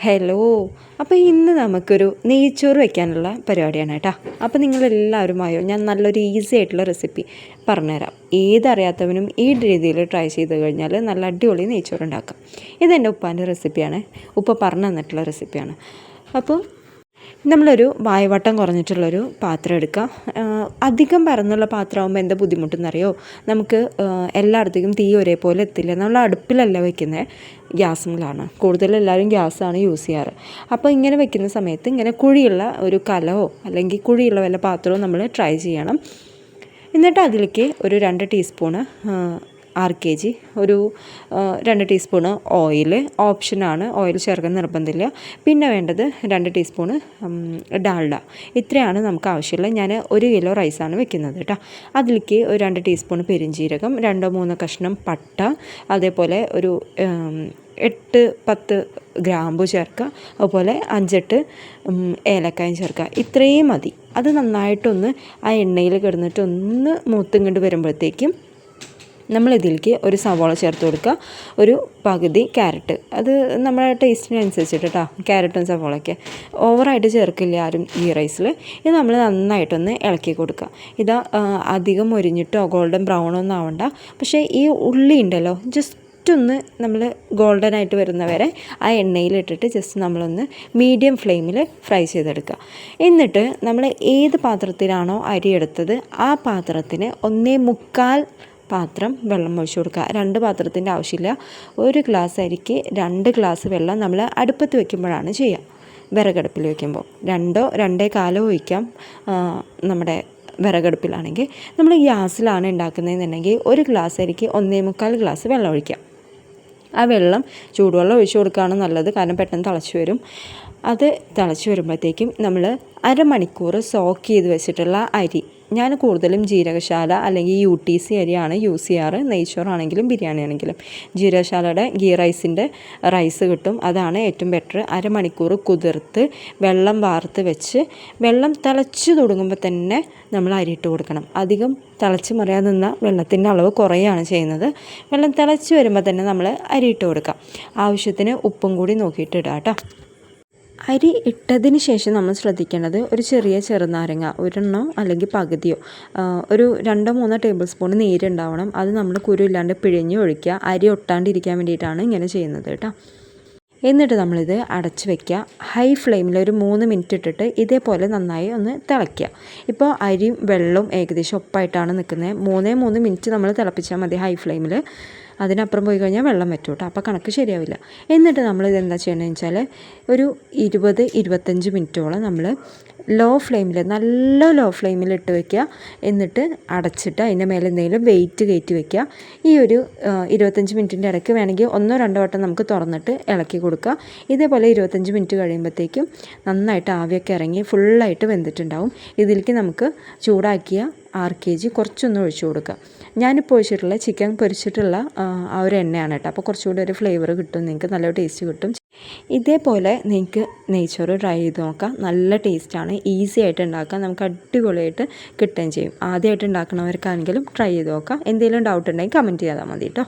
Hello. അപ്പോൾ ഇന്ന് നമുക്കൊരു നെയ്ച്ചോറ് വയ്ക്കാനുള്ള പരിപാടിയാണ് കേട്ടോ. അപ്പോൾ നിങ്ങളെല്ലാവരുമായോ ഞാൻ നല്ലൊരു ഈസി ആയിട്ടുള്ള റെസിപ്പി പറഞ്ഞുതരാം. ഏതറിയാത്തവനും ഈ രീതിയിൽ ട്രൈ ചെയ്ത് കഴിഞ്ഞാൽ നല്ല അടിപൊളി നെയ്ച്ചോറ് ഉണ്ടാക്കാം. ഇതെൻ്റെ ഉപ്പാൻ്റെ റെസിപ്പിയാണ്. ഉപ്പ പറഞ്ഞു തന്നിട്ടുള്ള റെസിപ്പിയാണ്. അപ്പോൾ നമ്മളൊരു വായവട്ടം കുറഞ്ഞിട്ടുള്ളൊരു പാത്രം എടുക്കുക. അധികം പരന്നുള്ള പാത്രമാകുമ്പോൾ എന്താ ബുദ്ധിമുട്ടെന്നറിയോ, നമുക്ക് എല്ലായിടത്തേക്കും തീ ഒരേപോലെ എത്തില്ല. നമ്മൾ അടുപ്പിലല്ല വെക്കുന്നത്, ഗ്യാസിലാണ്. കൂടുതൽ എല്ലാവരും ഗ്യാസാണ് യൂസ് ചെയ്യാറ്. അപ്പോൾ ഇങ്ങനെ വെക്കുന്ന സമയത്ത് ഇങ്ങനെ കുഴിയുള്ള ഒരു കലമോ അല്ലെങ്കിൽ കുഴിയുള്ള വല്ല പാത്രമോ നമ്മൾ ട്രൈ ചെയ്യണം. എന്നിട്ട് അതിലേക്ക് ഒരു 2 ടീസ്പൂണ് RKG, ഒരു 2 ടീസ്പൂണ് ഓയിൽ, ഓപ്ഷനാണ്, ഓയിൽ ചേർക്കാൻ നിർബന്ധമില്ല. പിന്നെ വേണ്ടത് 2 ടീസ്പൂണ് ഡാൽഡ. ഇത്രയാണ് നമുക്ക് ആവശ്യമുള്ളത്. ഞാൻ 1 കിലോ റൈസാണ് വെക്കുന്നത് കേട്ടോ. അതിലേക്ക് ഒരു 2 ടീസ്പൂണ് പെരിഞ്ജീരകം, 2-3 കഷ്ണം പട്ട, അതേപോലെ ഒരു 8-10 ഗ്രാമ്പു ചേർക്കുക. അതുപോലെ 5-8 ഏലക്കായും ചേർക്കുക. ഇത്രയും മതി. അത് നന്നായിട്ടൊന്ന് ആ എണ്ണയിൽ കിടന്നിട്ട് ഒന്ന് മൂത്തും കണ്ട് വരുമ്പോഴത്തേക്കും നമ്മളിതിലേക്ക് ഒരു സവോള ചേർത്ത് കൊടുക്കുക, ഒരു പകുതി ക്യാരറ്റ്. അത് നമ്മുടെ ടേസ്റ്റിനനുസരിച്ചിട്ട് കേട്ടോ, ക്യാരറ്റും സവോളയൊക്കെ ഓവറായിട്ട് ചേർക്കില്ല ആരും ഈ റൈസിൽ. ഇത് നമ്മൾ നന്നായിട്ടൊന്ന് ഇളക്കി കൊടുക്കുക. ഇത് അധികം മൊരിഞ്ഞിട്ടോ ഗോൾഡൻ ബ്രൗണോ ഒന്നും ആവണ്ട. പക്ഷേ ഈ ഉള്ളി ഉണ്ടല്ലോ, ജസ്റ്റ് ഒന്ന് നമ്മൾ ഗോൾഡനായിട്ട് വരുന്നവരെ ആ എണ്ണയിലിട്ടിട്ട് ജസ്റ്റ് നമ്മളൊന്ന് മീഡിയം ഫ്ലെയിമിൽ ഫ്രൈ ചെയ്തെടുക്കുക. എന്നിട്ട് നമ്മൾ ഏത് പാത്രത്തിലാണോ അരി എടുത്തത് ആ പാത്രത്തിന് 1/4 പാത്രം വെള്ളം ഒഴിച്ചു കൊടുക്കുക. 2 പാത്രത്തിൻ്റെ ആവശ്യമില്ല. 1 ഗ്ലാസ് അരിക്ക് 2 ഗ്ലാസ് വെള്ളം നമ്മൾ അടുപ്പത്ത് വെക്കുമ്പോഴാണ് ചെയ്യുക. വിറകടുപ്പിൽ വയ്ക്കുമ്പോൾ 2-2.25 ഒഴിക്കാം. നമ്മുടെ വിറകടുപ്പിലാണെങ്കിൽ, നമ്മൾ ഗ്യാസിലാണ് ഉണ്ടാക്കുന്നതെന്നുണ്ടെങ്കിൽ 1 ഗ്ലാസ് അരിക്ക് 1/4 ഗ്ലാസ് വെള്ളം ഒഴിക്കാം. ആ വെള്ളം ചൂടുവെള്ളം ഒഴിച്ചു കൊടുക്കുകയാണ് നല്ലത്, കാരണം പെട്ടെന്ന് തിളച്ച് വരും. അത് തിളച്ച് വരുമ്പോഴത്തേക്കും നമ്മൾ അരമണിക്കൂർ സോക്ക് ചെയ്ത് വെച്ചിട്ടുള്ള അരി, ഞാൻ കൂടുതലും ജീരകശാല അല്ലെങ്കിൽ UTC അരിയാണ് യൂസ് ചെയ്യാറ്. നെയ്ച്ചോറാണെങ്കിലും ബിരിയാണി ആണെങ്കിലും ജീരകശാലയുടെ ഗീ റൈസിൻ്റെ റൈസ് കിട്ടും, അതാണ് ഏറ്റവും ബെറ്റർ. അരമണിക്കൂർ കുതിർത്ത് വെള്ളം വാർത്ത് വെച്ച് വെള്ളം തിളച്ച് തുടങ്ങുമ്പോൾ തന്നെ നമ്മൾ അരിയിട്ട് കൊടുക്കണം. അധികം തിളച്ച് മറിയാതെ നിന്നാൽ വെള്ളത്തിൻ്റെ അളവ് കുറയാണ് ചെയ്യുന്നത്. വെള്ളം തിളച്ച് വരുമ്പോൾ തന്നെ നമ്മൾ അരിയിട്ട് കൊടുക്കാം. ആവശ്യത്തിന് ഉപ്പും കൂടി നോക്കിയിട്ട് ഇടാം കേട്ടോ. അരി ഇട്ടതിന് ശേഷം നമ്മൾ ശ്രദ്ധിക്കേണ്ടത്, ഒരു ചെറിയ ചെറുനാരങ്ങ ഒരെണ്ണോ അല്ലെങ്കിൽ പകുതിയോ, ഒരു 2-3 ടേബിൾ സ്പൂൺ നീരുണ്ടാവണം. അത് നമ്മൾ കുരുവില്ലാണ്ട് പിഴിഞ്ഞ് ഒഴിക്കുക. അരി ഒട്ടാണ്ടിരിക്കാൻ വേണ്ടിയിട്ടാണ് ഇങ്ങനെ ചെയ്യുന്നത് കേട്ടോ. എന്നിട്ട് നമ്മളിത് അടച്ച് വയ്ക്കുക. ഹൈ ഫ്ലെയിമിൽ ഒരു 3 മിനിറ്റ് ഇട്ടിട്ട് ഇതേപോലെ നന്നായി ഒന്ന് തിളയ്ക്കുക. ഇപ്പോൾ അരിയും വെള്ളവും ഏകദേശം ഒപ്പായിട്ടാണ് നിൽക്കുന്നത്. 3 മിനിറ്റ് നമ്മൾ തിളപ്പിച്ചാൽ മതി ഹൈ ഫ്ലെയിമിൽ. അതിനപ്പുറം പോയി കഴിഞ്ഞാൽ വെള്ളം വറ്റും കേട്ടോ, അപ്പോൾ കണക്ക് ശരിയാവില്ല. എന്നിട്ട് നമ്മളിത് എന്താ ചെയ്യണമെന്ന് വെച്ചാൽ ഒരു 20-25 മിനിറ്റോളം നമ്മൾ നല്ല ലോ ഫ്ലെയിമിൽ ഇട്ട് വയ്ക്കുക. എന്നിട്ട് അടച്ചിട്ട് അതിൻ്റെ മേലെ എന്തെങ്കിലും വെയിറ്റ് കയറ്റി വയ്ക്കുക. ഈ ഒരു 25 മിനിറ്റിൻ്റെ ഇടയ്ക്ക് വേണമെങ്കിൽ 1-2 വട്ടം നമുക്ക് തുറന്നിട്ട് ഇളക്കി കൊടുക്കുക. ഇതേപോലെ 25 മിനിറ്റ് കഴിയുമ്പോഴത്തേക്കും നന്നായിട്ട് ആവിയൊക്കെ ഇറങ്ങി ഫുള്ളായിട്ട് വെന്തിട്ടുണ്ടാവും. ഇതിലേക്ക് നമുക്ക് ചൂടാക്കിയ RKG കുറച്ചൊന്ന് ഒഴിച്ചു കൊടുക്കുക. ഞാനിപ്പോൾ ഒഴിച്ചിട്ടുള്ള ചിക്കൻ പൊരിച്ചിട്ടുള്ള ആ ഒരു എണ്ണയാണ് കേട്ടോ, അപ്പോൾ കുറച്ചുകൂടി ഒരു ഫ്ലേവർ കിട്ടും, നിങ്ങൾക്ക് നല്ലൊരു ടേസ്റ്റ് കിട്ടും. ഇതേപോലെ നിങ്ങൾക്ക് നെയ്ച്ചോറ് ട്രൈ ചെയ്ത് നോക്കാം. നല്ല ടേസ്റ്റാണ്, ഈസി ആയിട്ട് ഉണ്ടാക്കാം, നമുക്ക് അടിപൊളിയായിട്ട് കിട്ടുകയും ചെയ്യും. ആദ്യമായിട്ട് ഉണ്ടാക്കണവർക്കാണെങ്കിലും ട്രൈ ചെയ്ത് നോക്കാം. എന്തെങ്കിലും ഡൗട്ട് ഉണ്ടെങ്കിൽ കമൻറ്റ് ചെയ്താൽ മതി കേട്ടോ.